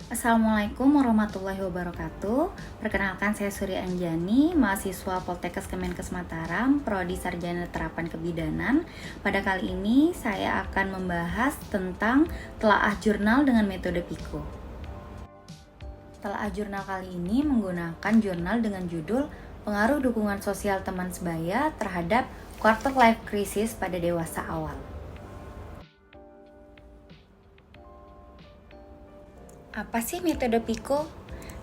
Assalamualaikum warahmatullahi wabarakatuh. Perkenalkan, saya Surya Anjani, mahasiswa Poltekkes Kemenkes Mataram, Prodi Sarjana Terapan Kebidanan. Pada kali ini saya akan membahas tentang telaah jurnal dengan metode PICO. Telaah jurnal kali ini menggunakan jurnal dengan judul Pengaruh Dukungan Sosial Teman Sebaya terhadap Quarter Life Crisis pada Dewasa Awal. Apa sih metode PICO?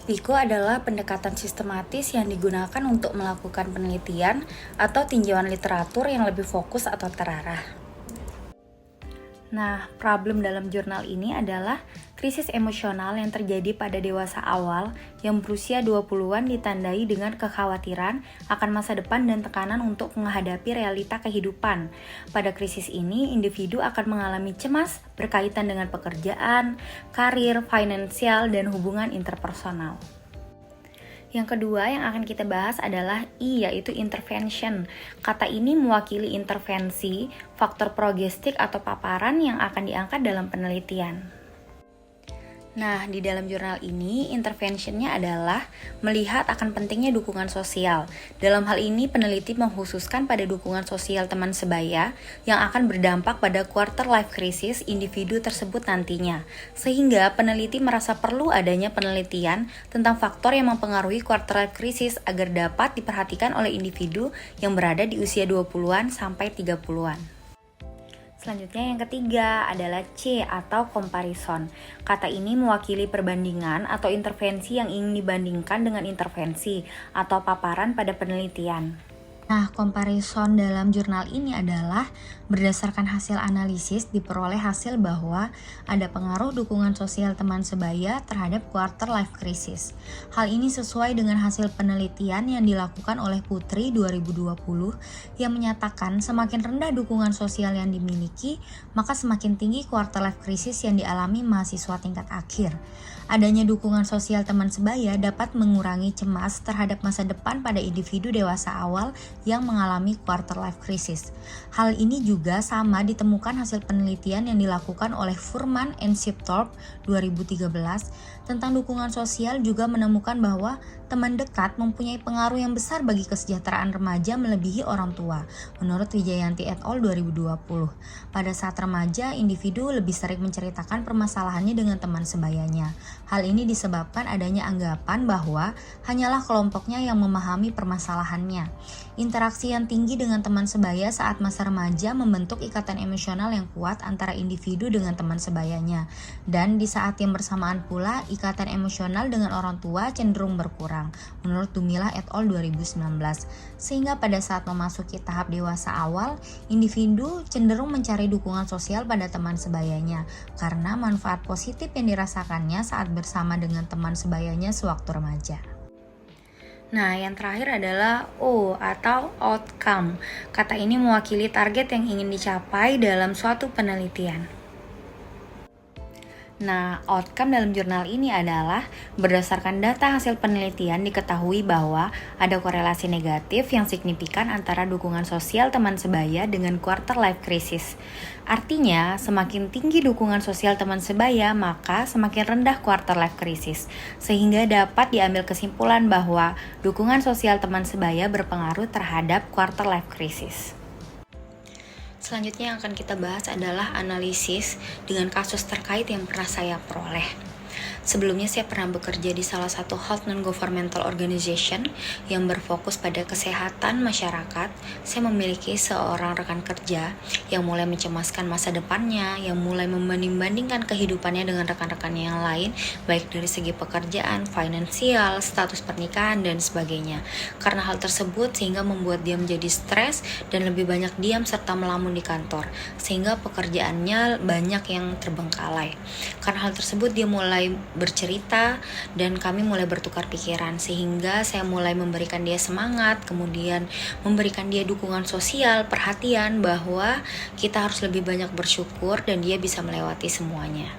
PICO adalah pendekatan sistematis yang digunakan untuk melakukan penelitian atau tinjauan literatur yang lebih fokus atau terarah. Nah, problem dalam jurnal ini adalah krisis emosional yang terjadi pada dewasa awal yang berusia 20-an ditandai dengan kekhawatiran akan masa depan dan tekanan untuk menghadapi realita kehidupan. Pada krisis ini, individu akan mengalami cemas berkaitan dengan pekerjaan, karir, finansial, dan hubungan interpersonal. Yang kedua yang akan kita bahas adalah I, yaitu intervention. Kata ini mewakili intervensi, faktor progestik atau paparan yang akan diangkat dalam penelitian. Nah, di dalam jurnal ini, interventionnya adalah melihat akan pentingnya dukungan sosial. Dalam hal ini, peneliti mengkhususkan pada dukungan sosial teman sebaya yang akan berdampak pada quarter life crisis individu tersebut nantinya. Sehingga peneliti merasa perlu adanya penelitian tentang faktor yang mempengaruhi quarter life crisis agar dapat diperhatikan oleh individu yang berada di usia 20-an sampai 30-an. Selanjutnya yang ketiga adalah C atau comparison. Kata ini mewakili perbandingan atau intervensi yang ingin dibandingkan dengan intervensi atau paparan pada penelitian. Nah, comparison dalam jurnal ini adalah berdasarkan hasil analisis diperoleh hasil bahwa ada pengaruh dukungan sosial teman sebaya terhadap quarter life crisis. Hal ini sesuai dengan hasil penelitian yang dilakukan oleh Putri 2020 yang menyatakan semakin rendah dukungan sosial yang dimiliki, maka semakin tinggi quarter life crisis yang dialami mahasiswa tingkat akhir. Adanya dukungan sosial teman sebaya dapat mengurangi cemas terhadap masa depan pada individu dewasa awal yang mengalami quarter life crisis. Hal ini juga sama ditemukan hasil penelitian yang dilakukan oleh Furman and Shipthorpe 2013 tentang dukungan sosial juga menemukan bahwa teman dekat mempunyai pengaruh yang besar bagi kesejahteraan remaja melebihi orang tua, menurut Wijayanti et al. 2020. Pada saat remaja, individu lebih sering menceritakan permasalahannya dengan teman sebayanya. Hal ini disebabkan adanya anggapan bahwa hanyalah kelompoknya yang memahami permasalahannya. Interaksi yang tinggi dengan teman sebaya saat masa remaja membentuk ikatan emosional yang kuat antara individu dengan teman sebayanya. Dan di saat yang bersamaan pula, ikatan emosional dengan orang tua cenderung berkurang, menurut Dumilah et al. 2019. Sehingga pada saat memasuki tahap dewasa awal, individu cenderung mencari dukungan sosial pada teman sebayanya, karena manfaat positif yang dirasakannya saat bersama dengan teman sebayanya sewaktu remaja. Nah, yang terakhir adalah O atau outcome. Kata ini mewakili target yang ingin dicapai dalam suatu penelitian. Nah, outcome dalam jurnal ini adalah berdasarkan data hasil penelitian diketahui bahwa ada korelasi negatif yang signifikan antara dukungan sosial teman sebaya dengan quarter life crisis. Artinya, semakin tinggi dukungan sosial teman sebaya, maka semakin rendah quarter life crisis. Sehingga dapat diambil kesimpulan bahwa dukungan sosial teman sebaya berpengaruh terhadap quarter life crisis. Selanjutnya yang akan kita bahas adalah analisis dengan kasus terkait yang pernah saya peroleh. Sebelumnya saya pernah bekerja di salah satu health non-governmental organization yang berfokus pada kesehatan masyarakat. Saya memiliki seorang rekan kerja yang mulai mencemaskan masa depannya, yang mulai membanding-bandingkan kehidupannya dengan rekan-rekannya yang lain, baik dari segi pekerjaan, finansial, status pernikahan, dan sebagainya. Karena hal tersebut sehingga membuat dia menjadi stres dan lebih banyak diam serta melamun di kantor, sehingga pekerjaannya banyak yang terbengkalai. Karena hal tersebut dia mulai bercerita dan kami mulai bertukar pikiran, sehingga saya mulai memberikan dia semangat, kemudian memberikan dia dukungan sosial, perhatian bahwa kita harus lebih banyak bersyukur dan dia bisa melewati semuanya.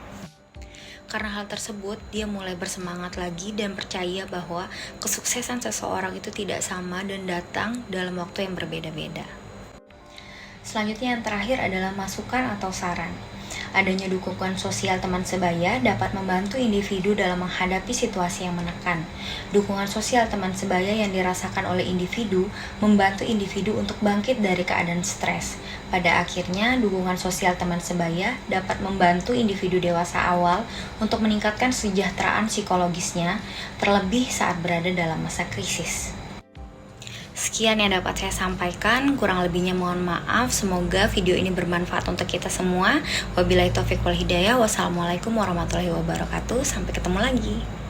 Karena hal tersebut, dia mulai bersemangat lagi dan percaya bahwa kesuksesan seseorang itu tidak sama dan datang dalam waktu yang berbeda-beda. Selanjutnya yang terakhir adalah masukan atau saran. Adanya dukungan sosial teman sebaya dapat membantu individu dalam menghadapi situasi yang menekan. Dukungan sosial teman sebaya yang dirasakan oleh individu membantu individu untuk bangkit dari keadaan stres. Pada akhirnya, dukungan sosial teman sebaya dapat membantu individu dewasa awal untuk meningkatkan kesejahteraan psikologisnya, terlebih saat berada dalam masa krisis. Sekian yang dapat saya sampaikan, kurang lebihnya mohon maaf. Semoga video ini bermanfaat untuk kita semua. Wabillahi taufiq wal hidayah. Wassalamualaikum warahmatullahi wabarakatuh. Sampai ketemu lagi.